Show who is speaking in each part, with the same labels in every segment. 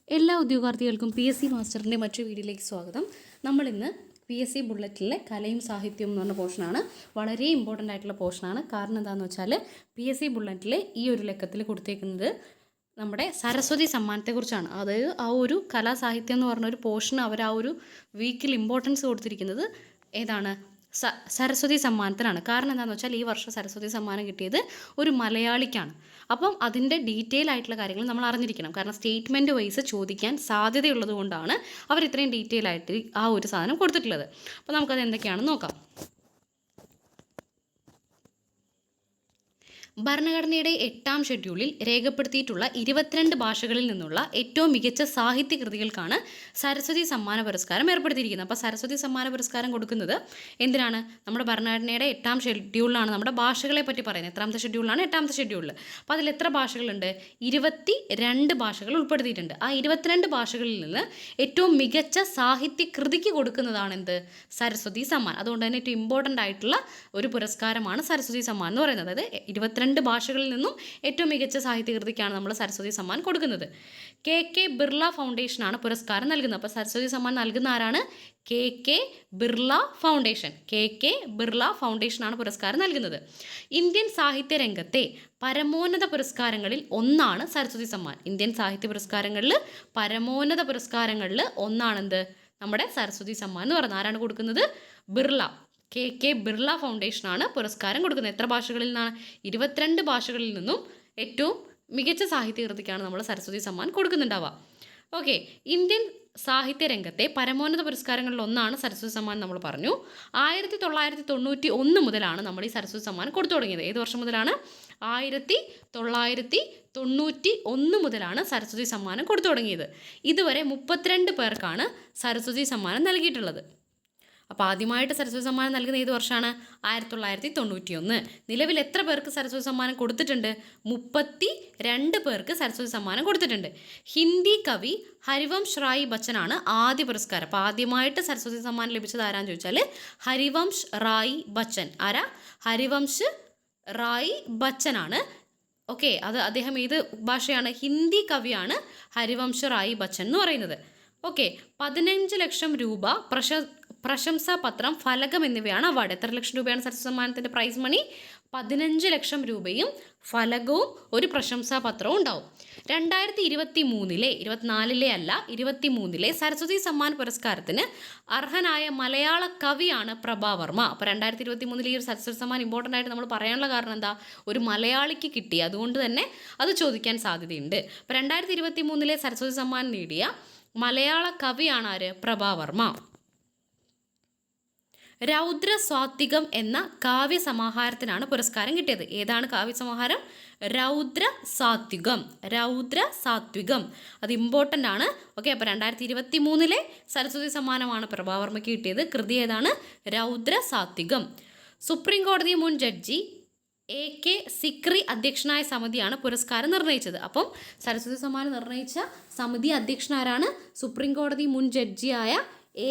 Speaker 1: എല്ലാ ഉദ്യോഗാർത്ഥികൾക്കും PSC മാസ്റ്ററിൻ്റെ മറ്റൊരു വീഡിയോയിലേക്ക് സ്വാഗതം. നമ്മളിന്ന് PSC ബുള്ളറ്റിലെ കലയും സാഹിത്യവും എന്ന് പറഞ്ഞ പോർഷനാണ്. വളരെ ഇമ്പോർട്ടൻ്റ് ആയിട്ടുള്ള പോർഷനാണ്. കാരണം എന്താണെന്ന് വെച്ചാൽ PSC ബുള്ളറ്റിലെ ഈ ഒരു ലക്കത്തിൽ കൊടുത്തേക്കുന്നത് നമ്മുടെ സരസ്വതി സമ്മാനത്തെക്കുറിച്ചാണ്. അതായത് ആ ഒരു കലാസാഹിത്യം എന്ന് പറഞ്ഞ ഒരു പോർഷൻ അവർ ആ ഒരു വീക്കിൽ ഇമ്പോർട്ടൻസ് കൊടുത്തിരിക്കുന്നത് ഏതാണ്? സരസ്വതി സമ്മാനത്തിനാണ്. കാരണം എന്താണെന്ന് വെച്ചാൽ ഈ വർഷം സരസ്വതി സമ്മാനം കിട്ടിയത് ഒരു മലയാളിക്കാണ്. അപ്പം അതിൻ്റെ ഡീറ്റെയിൽ ആയിട്ടുള്ള കാര്യങ്ങൾ നമ്മൾ അറിഞ്ഞിരിക്കണം. കാരണം സ്റ്റേറ്റ്മെൻറ്റ് വൈസ് ചോദിക്കാൻ സാധ്യതയുള്ളത് കൊണ്ടാണ് അവർ ഇത്രയും ഡീറ്റെയിൽ ആയിട്ട് ആ ഒരു സാധനം കൊടുത്തിട്ടുള്ളത്. അപ്പോൾ നമുക്കത് എന്തൊക്കെയാണെന്ന് നോക്കാം. ഭരണഘടനയുടെ 8ാം ഷെഡ്യൂളിൽ രേഖപ്പെടുത്തിയിട്ടുള്ള 22 ഭാഷകളിൽ നിന്നുള്ള ഏറ്റവും മികച്ച സാഹിത്യ കൃതികൾക്കാണ് സരസ്വതി സമ്മാന പുരസ്കാരം ഏർപ്പെടുത്തിയിരിക്കുന്നത്. അപ്പോൾ സരസ്വതി സമ്മാന പുരസ്കാരം കൊടുക്കുന്നത് എന്തിനാണ്? നമ്മുടെ ഭരണഘടനയുടെ 8ാം ഷെഡ്യൂളിലാണ് നമ്മുടെ ഭാഷകളെ പറ്റി പറയുന്നത്. എത്രാമത്തെ ഷെഡ്യൂളിലാണ്? 8ാമത്തെ ഷെഡ്യൂളിൽ. അപ്പോൾ അതിൽ എത്ര ഭാഷകളുണ്ട്? 22 ഭാഷകൾ ഉൾപ്പെടുത്തിയിട്ടുണ്ട്. ആ 22 ഭാഷകളിൽ നിന്ന് ഏറ്റവും മികച്ച സാഹിത്യ കൃതിക്ക് കൊടുക്കുന്നതാണ് എന്ത്? സരസ്വതി സമ്മാൻ. അതുകൊണ്ട് തന്നെ ഏറ്റവും ഇമ്പോർട്ടൻ്റ് ആയിട്ടുള്ള ഒരു പുരസ്കാരമാണ് സരസ്വതി സമ്മാൻ എന്ന് പറയുന്നത്. അതായത് 22 ഭാഷകളിൽ നിന്നും ഏറ്റവും മികച്ച സാഹിത്യകൃതിക്കാണ് നമ്മൾ സരസ്വതി സമ്മാൻ കൊടുക്കുന്നത്. KK ബിർള ഫൗണ്ടേഷനാണ് പുരസ്കാരം നൽകുന്നത്. അപ്പോൾ സരസ്വതി സമ്മാൻ നൽകുന്ന ആരാണ്? KK Birla foundation. KK Birla ഫൗണ്ടേഷനാണ് പുരസ്കാരം നൽകുന്നത്. ഇന്ത്യൻ സാഹിത്യ രംഗത്തെ പരമോന്നത പുരസ്കാരങ്ങളിൽ ഒന്നാണ് സരസ്വതി സമ്മാൻ. ഇന്ത്യൻ സാഹിത്യ പുരസ്കാരങ്ങളിൽ പരമോന്നത പുരസ്കാരങ്ങളിൽ ഒന്നാണെന്ത്? നമ്മുടെ സരസ്വതി സമ്മാൻ എന്ന് പറയുന്നത്. ആരാണ് കൊടുക്കുന്നത്? ബിർള. KK ബിർള ഫൗണ്ടേഷനാണ് പുരസ്കാരം കൊടുക്കുന്നത്. എത്ര ഭാഷകളിൽ നിന്നാണ്? 22 ഭാഷകളിൽ നിന്നും ഏറ്റവും മികച്ച സാഹിത്യകൃതിക്കാണ് നമ്മൾ സരസ്വതി സമ്മാൻ കൊടുക്കുന്നുണ്ടാവുക. ഓക്കെ, ഇന്ത്യൻ സാഹിത്യ രംഗത്തെ പരമോന്നത പുരസ്കാരങ്ങളിൽ ഒന്നാണ് സരസ്വതി സമ്മാൻ നമ്മൾ പറഞ്ഞു. 1991 മുതലാണ് നമ്മൾ ഈ സരസ്വതി സമ്മാൻ കൊടുത്തു തുടങ്ങിയത്. ഏത് വർഷം മുതലാണ്? 1991 മുതലാണ് സരസ്വതി സമ്മാനം കൊടുത്തു തുടങ്ങിയത്. ഇതുവരെ 32 പേർക്കാണ് സരസ്വതി സമ്മാനം നൽകിയിട്ടുള്ളത്. അപ്പോൾ ആദ്യമായിട്ട് സരസ്വതി സമ്മാനം നൽകുന്ന ഏത് വർഷമാണ്? 1991. നിലവിൽ എത്ര പേർക്ക് സരസ്വതി സമ്മാനം കൊടുത്തിട്ടുണ്ട്? 32 പേർക്ക് സരസ്വതി സമ്മാനം കൊടുത്തിട്ടുണ്ട്. ഹിന്ദി കവി ഹരിവംശ് റായ് ബച്ചനാണ് ആദ്യ പുരസ്കാരം. അപ്പോൾ ആദ്യമായിട്ട് സരസ്വതി സമ്മാനം ലഭിച്ചത് ആരാന്ന് ചോദിച്ചാൽ ഹരിവംശ് റായ് ബച്ചൻ. ആരാ? ഹരിവംശ് റായ് ബച്ചനാണ്. ഓക്കെ, അത് അദ്ദേഹം ഏത് ഭാഷയാണ്? ഹിന്ദി കവിയാണ് ഹരിവംശ് റായ് ബച്ചൻ എന്ന് പറയുന്നത്. ഓക്കെ, 15 ലക്ഷം രൂപ പ്രശംസാപത്രം, ഫലകം എന്നിവയാണ് അവാർഡ്. എത്ര ലക്ഷം രൂപയാണ് സരസ്വതി സമ്മാനത്തിൻ്റെ പ്രൈസ് മണി? 15 ലക്ഷം രൂപയും ഫലകവും ഒരു പ്രശംസാപത്രവും ഉണ്ടാവും. 2023 24 അല്ല 23 സരസ്വതി സമ്മാൻ പുരസ്കാരത്തിന് അർഹനായ മലയാള കവിയാണ് പ്രഭാവർമ്മ. അപ്പോൾ 2023 ഈ ഒരു സരസ്വതി സമ്മാൻ ഇമ്പോർട്ടൻ്റ് ആയിട്ട് നമ്മൾ പറയാനുള്ള കാരണം എന്താ? ഒരു മലയാളിക്ക് കിട്ടി, അതുകൊണ്ട് തന്നെ അത് ചോദിക്കാൻ സാധ്യതയുണ്ട്. അപ്പോൾ 2023 സരസ്വതി സമ്മാൻ നേടിയ മലയാള കവിയാണ് ആര്? പ്രഭാവർമ്മ. രൗദ്ര സാത്വികം എന്ന കാവ്യസമാഹാരത്തിനാണ് പുരസ്കാരം കിട്ടിയത്. ഏതാണ് കാവ്യസമാഹാരം? രൗദ്ര സാത്വികം. രൗദ്ര സാത്വികം, അത് ഇമ്പോർട്ടൻ്റ് ആണ്. ഓക്കെ, അപ്പോൾ 2023 സരസ്വതി സമ്മാനമാണ് പ്രഭാവർമ്മയ്ക്ക് കിട്ടിയത്. കൃതി ഏതാണ്? രൗദ്ര സാത്വികം. സുപ്രീം കോടതി മുൻ ജഡ്ജി AK സിക്രി അധ്യക്ഷനായ സമിതിയാണ് പുരസ്കാരം നിർണ്ണയിച്ചത്. അപ്പം സരസ്വതി സമ്മാനം നിർണ്ണയിച്ച സമിതി അധ്യക്ഷനാരാണ്? സുപ്രീം കോടതി മുൻ ജഡ്ജിയായ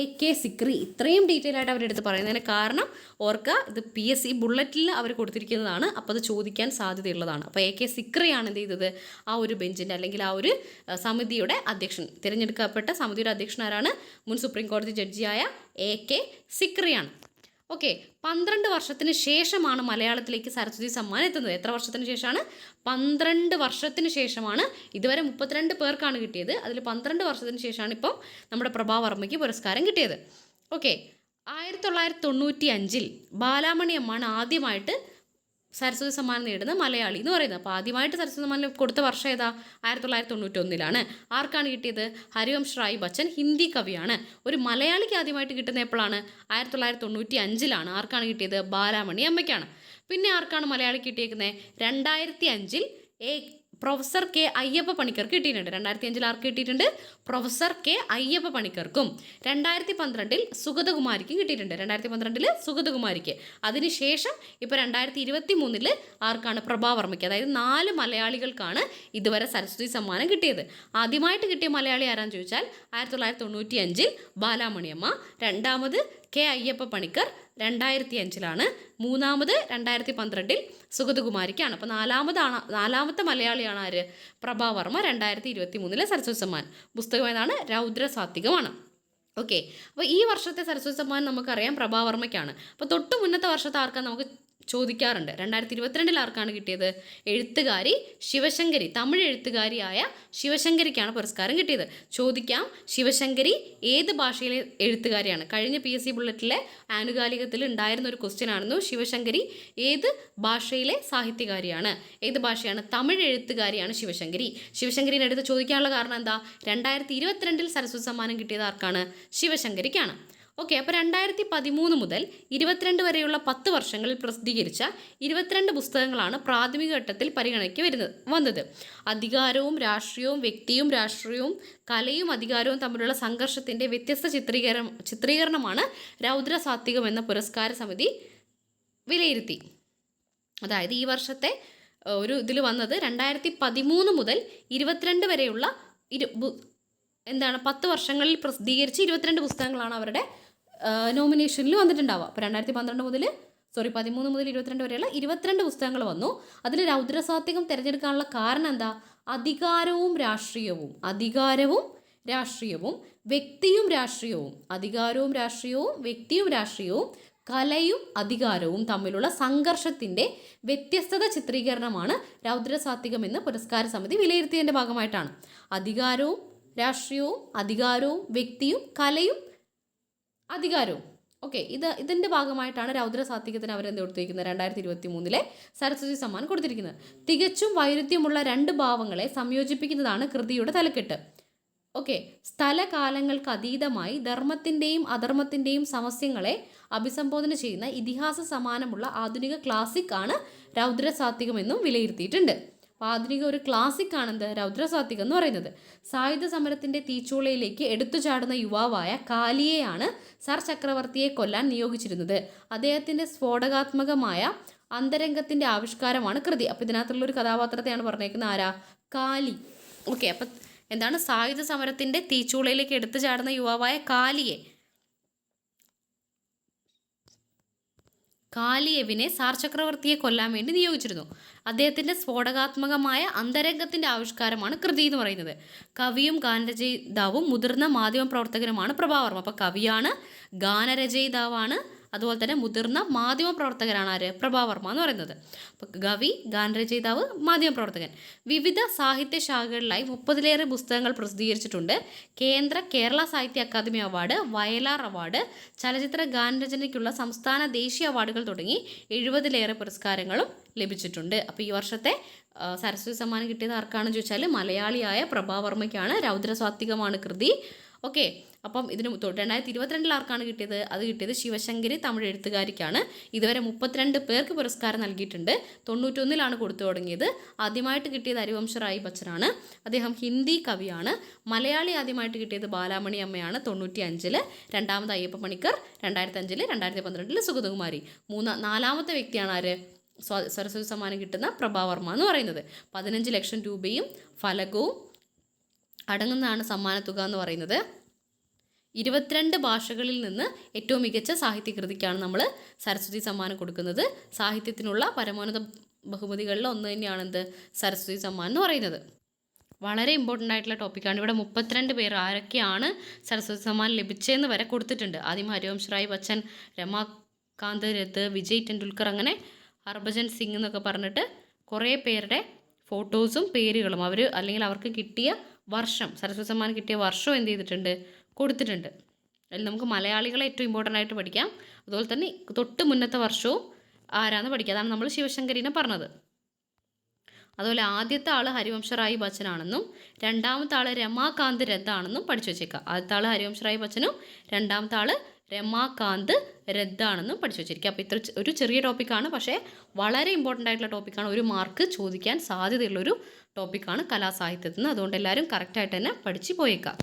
Speaker 1: AK സിക്രി. ഇത്രയും ഡീറ്റെയിൽ ആയിട്ട് അവരെടുത്ത് പറയുന്നതിന് കാരണം ഓർക്കുക, ഇത് PSC ബുള്ളറ്റിൽ അവർ കൊടുത്തിരിക്കുന്നതാണ്. അപ്പോൾ അത് ചോദിക്കാൻ സാധ്യതയുള്ളതാണ്. അപ്പോൾ AK സിക്രിയാണ് എന്ത് ചെയ്തത്? ആ ഒരു ബെഞ്ചിൻ്റെ അല്ലെങ്കിൽ ആ ഒരു സമിതിയുടെ അധ്യക്ഷൻ. തിരഞ്ഞെടുക്കപ്പെട്ട സമിതിയുടെ അധ്യക്ഷനാരാണ്? മുൻ സുപ്രീം കോടതി ജഡ്ജിയായ AK സിക്രിയാണ്. ഓക്കെ, 12 വർഷത്തിന് ശേഷമാണ് മലയാളത്തിലേക്ക് സരസ്വതി സമ്മാൻ എത്തുന്നത്. എത്ര വർഷത്തിന് ശേഷമാണ്? 12 വർഷത്തിന് ശേഷമാണ്. ഇതുവരെ 32 പേർക്കാണ് കിട്ടിയത്. അതിൽ 12 വർഷത്തിന് ശേഷമാണ് ഇപ്പം നമ്മുടെ പ്രഭാവർമ്മയ്ക്ക് പുരസ്കാരം കിട്ടിയത്. ഓക്കെ, 1995 ബാലാമണി അമ്മാണ് ആദ്യമായിട്ട് സരസ്വതി സമ്മാനം നേടുന്ന മലയാളി എന്ന് പറയുന്നത്. അപ്പോൾ ആദ്യമായിട്ട് സരസ്വതി സമ്മാനം കൊടുത്ത വർഷം ഏതാ? 1991. ആർക്കാണ് കിട്ടിയത്? ഹരിവംശ് റായ് ബച്ചൻ, ഹിന്ദി കവിയാണ്. ഒരു മലയാളിക്ക് ആദ്യമായിട്ട് കിട്ടുന്ന എപ്പോഴാണ്? 1995. ആർക്കാണ് കിട്ടിയത്? ബാലാമണി അമ്മയ്ക്കാണ്. പിന്നെ ആർക്കാണ് മലയാളി കിട്ടിയേക്കുന്നത്? 2005 പ്രൊഫസർ K അയ്യപ്പ പണിക്കർക്ക് കിട്ടിയിട്ടുണ്ട്. 2005 ആർക്ക് കിട്ടിയിട്ടുണ്ട്? പ്രൊഫസർ K അയ്യപ്പ പണിക്കർക്കും. 2012 സുഗതകുമാരിക്കും കിട്ടിയിട്ടുണ്ട്. 2012 സുഗതകുമാരിക്ക്. അതിനുശേഷം ഇപ്പോൾ 2023 ആർക്കാണ്? പ്രഭാവർമ്മയ്ക്ക്. അതായത് 4 മലയാളികൾക്കാണ് ഇതുവരെ സരസ്വതി സമ്മാനം കിട്ടിയത്. ആദ്യമായിട്ട് കിട്ടിയ മലയാളി ആരാന്ന് ചോദിച്ചാൽ 1995 ബാലാമണിയമ്മ, രണ്ടാമത് കെ അയ്യപ്പ പണിക്കർ 2005 മൂന്നാമത് 2012 സുഗതകുമാരിക്കാണ്. അപ്പോൾ നാലാമത്തെ മലയാളിയാണ് ആര്? പ്രഭാവർമ്മ. 2023 സരസ്വതി സമ്മാൻ. പുസ്തകം ഏതാണ്? രൗദ്രസാത്വികമാണ്. ഓക്കെ, അപ്പോൾ ഈ വർഷത്തെ സരസ്വതി സമ്മാൻ നമുക്കറിയാം പ്രഭാവർമ്മയ്ക്കാണ്. അപ്പോൾ തൊട്ട് മുന്നത്തെ വർഷത്തെ ആർക്കാണ് നമുക്ക് ചോദിക്കാറുണ്ട്. 2022 ആർക്കാണ് കിട്ടിയത്? എഴുത്തുകാരി ശിവശങ്കരി, തമിഴ് എഴുത്തുകാരിയായ ശിവശങ്കരിക്കാണ് പുരസ്കാരം കിട്ടിയത്. ചോദിക്കാം, ശിവശങ്കരി ഏത് ഭാഷയിലെ എഴുത്തുകാരിയാണ്? കഴിഞ്ഞ PSC ബുള്ളറ്റിലെ ആനുകാലികത്തിൽ ഉണ്ടായിരുന്ന ഒരു ക്വസ്റ്റ്യൻ ആയിരുന്നു, ശിവശങ്കരി ഏത് ഭാഷയിലെ സാഹിത്യകാരിയാണ്? ഏത് ഭാഷയാണ്? തമിഴ് എഴുത്തുകാരിയാണ് ശിവശങ്കരി. ശിവശങ്കരിനെ എടുത്ത് ചോദിക്കാനുള്ള കാരണം എന്താ? 2022 സരസ്വതി സമ്മാനം കിട്ടിയത് ആർക്കാണ്? ശിവശങ്കരിക്കാണ്. ഓക്കെ, അപ്പോൾ 2013 മുതൽ 22 വരെയുള്ള 10 വർഷങ്ങളിൽ പ്രസിദ്ധീകരിച്ച 22 പുസ്തകങ്ങളാണ് പ്രാഥമിക ഘട്ടത്തിൽ പരിഗണനയ്ക്ക് വന്നത്. അധികാരവും രാഷ്ട്രീയവും, വ്യക്തിയും രാഷ്ട്രീയവും, കലയും അധികാരവും തമ്മിലുള്ള സംഘർഷത്തിൻ്റെ വ്യത്യസ്ത ചിത്രീകരണമാണ് രൗദ്രസാത്വികം എന്ന പുരസ്കാര സമിതി വിലയിരുത്തി. അതായത് ഈ വർഷത്തെ ഒരു ഇതിൽ വന്നത് 2013 മുതൽ 22 വരെയുള്ള 10 വർഷങ്ങളിൽ പ്രസിദ്ധീകരിച്ച് 22 പുസ്തകങ്ങളാണ് അവരുടെ നോമിനേഷനിൽ വന്നിട്ടുണ്ടാവുക. അപ്പോൾ 2013 മുതൽ 22 വരെയുള്ള 22 പുസ്തകങ്ങൾ വന്നു. അതിൽ രൗദ്രസാത്വികം തിരഞ്ഞെടുക്കാനുള്ള കാരണം എന്താ? അധികാരവും രാഷ്ട്രീയവും, വ്യക്തിയും രാഷ്ട്രീയവും, കലയും അധികാരവും തമ്മിലുള്ള സംഘർഷത്തിൻ്റെ വ്യത്യസ്തത ചിത്രീകരണമാണ് രൗദ്രസാത്വികം എന്ന് പുരസ്കാര സമിതി വിലയിരുത്തിയതിൻ്റെ ഭാഗമായിട്ടാണ്. അധികാരവും, വ്യക്തിയും, കലയും അധികാരവും. ഓക്കെ, ഇതിൻ്റെ ഭാഗമായിട്ടാണ് രൗദ്രസാത്വികത്തിന് അവരെന്ത് കൊടുത്തിരിക്കുന്നത്? 2023 സരസ്വതി സമ്മാൻ കൊടുത്തിരിക്കുന്നത്. തികച്ചും വൈരുദ്ധ്യമുള്ള 2 ഭാവങ്ങളെ സംയോജിപ്പിക്കുന്നതാണ് കൃതിയുടെ തലക്കെട്ട്. ഓക്കെ, സ്ഥലകാലങ്ങൾക്ക് അതീതമായി ധർമ്മത്തിൻ്റെയും അധർമ്മത്തിൻ്റെയും സമസ്യങ്ങളെ അഭിസംബോധന ചെയ്യുന്ന ഇതിഹാസ സമാനമുള്ള ആധുനിക ക്ലാസിക് ആണ് രൗദ്രസാത്വികം എന്നും വിലയിരുത്തിയിട്ടുണ്ട്. ആധുനിക ഒരു ക്ലാസിക് ആണെന്ത്? രൗദ്രസാത്വികം എന്ന് പറയുന്നത്. സായുധ സമരത്തിൻ്റെ തീച്ചൂളയിലേക്ക് എടുത്തു ചാടുന്ന യുവാവായ കാലിയെയാണ് സർ ചക്രവർത്തിയെ കൊല്ലാൻ നിയോഗിച്ചിരുന്നത്. അദ്ദേഹത്തിൻ്റെ സ്ഫോടകാത്മകമായ അന്തരംഗത്തിൻ്റെ ആവിഷ്കാരമാണ് കൃതി. അപ്പോൾ ഇതിനകത്തുള്ളൊരു കഥാപാത്രത്തെയാണ് പറഞ്ഞേക്കുന്നത്. ആരാ? കാലി. ഓക്കെ, അപ്പം എന്താണ്? സായുധ സമരത്തിൻ്റെ തീച്ചൂളയിലേക്ക് എടുത്തു ചാടുന്ന യുവാവായ കാലിയവിനെ സാർ ചക്രവർത്തിയെ കൊല്ലാൻ വേണ്ടി നിയോഗിച്ചിരുന്നു. അദ്ദേഹത്തിൻ്റെ സ്ഫോടകാത്മകമായ അന്തരംഗത്തിൻ്റെ ആവിഷ്കാരമാണ് കൃതി എന്ന് പറയുന്നത്. കവിയും ഗാനരചയിതാവും മുതിർന്ന മാധ്യമപ്രവർത്തകനുമാണ് പ്രഭാവർമ്മ. അപ്പോൾ കവിയാണ്, ഗാനരചയിതാവാണ്, അതുപോലെ തന്നെ മുതിർന്ന മാധ്യമപ്രവർത്തകരാണ് ആര്? പ്രഭാവർമ്മ എന്ന് പറയുന്നത്. അപ്പോൾ കവി, ഗാനരചയിതാവ്, മാധ്യമപ്രവർത്തകൻ. വിവിധ സാഹിത്യ ശാഖകളിലായി 30-ലേറെ പുസ്തകങ്ങൾ പ്രസിദ്ധീകരിച്ചിട്ടുണ്ട്. കേരള സാഹിത്യ അക്കാദമി അവാർഡ്, വയലാർ അവാർഡ്, ചലച്ചിത്ര ഗാനരചനയ്ക്കുള്ള സംസ്ഥാന ദേശീയ അവാർഡുകൾ തുടങ്ങി 70-ലേറെ പുരസ്കാരങ്ങളും ലഭിച്ചിട്ടുണ്ട്. അപ്പോൾ ഈ വർഷത്തെ സരസ്വതി സമ്മാനം കിട്ടിയത് ആർക്കാണെന്ന് ചോദിച്ചാൽ മലയാളിയായ പ്രഭാവർമ്മയ്ക്കാണ്. രൗദ്രസാത്വികമാണ് കൃതി. ഓക്കെ, അപ്പം ഇതിന് 2022 ആർക്കാണ് കിട്ടിയത്? അത് കിട്ടിയത് ശിവശങ്കരി, തമിഴ് എഴുത്തുകാരിക്കാണ്. ഇതുവരെ 32 പേർക്ക് പുരസ്കാരം നൽകിയിട്ടുണ്ട്. 91 കൊടുത്തു തുടങ്ങിയത്. ആദ്യമായിട്ട് കിട്ടിയത് ഹരിവംശ റായ് ബച്ചനാണ്. അദ്ദേഹം ഹിന്ദി കവിയാണ്. മലയാളി ആദ്യമായിട്ട് കിട്ടിയത് ബാലാമണി അമ്മയാണ് 95, രണ്ടാമത് അയ്യപ്പ പണിക്കർ 2005, 2012 സുഗതകുമാരി. നാലാമത്തെ വ്യക്തിയാണ് ആര്? സരസ്വതി സമ്മാനം കിട്ടുന്ന പ്രഭാവർമ്മ എന്ന് പറയുന്നത്. 15 ലക്ഷം രൂപയും ഫലകവും അടങ്ങുന്നതാണ് സമ്മാനത്തുക എന്ന് പറയുന്നത്. 22 ഭാഷകളിൽ നിന്ന് ഏറ്റവും മികച്ച സാഹിത്യകൃതിക്കാണ് നമ്മൾ സരസ്വതി സമ്മാനം കൊടുക്കുന്നത്. സാഹിത്യത്തിനുള്ള പരമോന്നത ബഹുമതികളിൽ ഒന്ന് തന്നെയാണെന്ത്? സരസ്വതി സമ്മാനം എന്ന് പറയുന്നത്. വളരെ ഇമ്പോർട്ടൻ്റ് ആയിട്ടുള്ള ടോപ്പിക്കാണ്. ഇവിടെ 32 പേർ ആരൊക്കെയാണ് സരസ്വതി സമ്മാനം ലഭിച്ചതെന്ന് വരെ കൊടുത്തിട്ടുണ്ട്. ആദ്യം ഹരിവംശ റായ് ബച്ചൻ, രമാകാന്ത് രത്ത്, വിജയ് ടെണ്ടുൽക്കർ, അങ്ങനെ ഹർഭജൻ സിംഗ് എന്നൊക്കെ പറഞ്ഞിട്ട് കുറേ പേരുടെ ഫോട്ടോസും പേരുകളും അവർക്ക് കിട്ടിയ വർഷം, സരസ്വതി സമ്മാനം കിട്ടിയ വർഷം എന്ത് ചെയ്തിട്ടുണ്ട്? കൊടുത്തിട്ടുണ്ട്. അതിൽ നമുക്ക് മലയാളികളെ ഏറ്റവും ഇമ്പോർട്ടൻ്റ് ആയിട്ട് പഠിക്കാം. അതുപോലെ തന്നെ തൊട്ട് മുന്നത്തെ വർഷവും ആരാന്ന് പഠിക്കാം. അതാണ് നമ്മൾ ശിവശങ്കരിനെ പറഞ്ഞത്. അതുപോലെ ആദ്യത്തെ ആൾ ഹരിവംശ റായ് ബച്ചനാണെന്നും രണ്ടാമത്തെ ആൾ രമാകാന്ത് രത്താണെന്നും പഠിച്ചു വെച്ചേക്കാം. ആദ്യത്തെ ആൾ ഹരിവംശ റായ് ബച്ചനും രണ്ടാമത്തെ ആൾ രമാകാന്ത് രത്താണെന്നും പഠിച്ചു വെച്ചിരിക്കുക. അപ്പോൾ ഇത്ര ഒരു ചെറിയ ടോപ്പിക്കാണ്, പക്ഷേ വളരെ ഇമ്പോർട്ടൻ്റ് ആയിട്ടുള്ള ടോപ്പിക്കാണ്. 1 മാർക്ക് ചോദിക്കാൻ സാധ്യതയുള്ളൊരു ടോപ്പിക്കാണ് കലാസാഹിത്യത്തിൽ നിന്ന്. അതുകൊണ്ട് എല്ലാവരും കറക്റ്റായിട്ട് തന്നെ പഠിച്ച് പോയേക്കാം.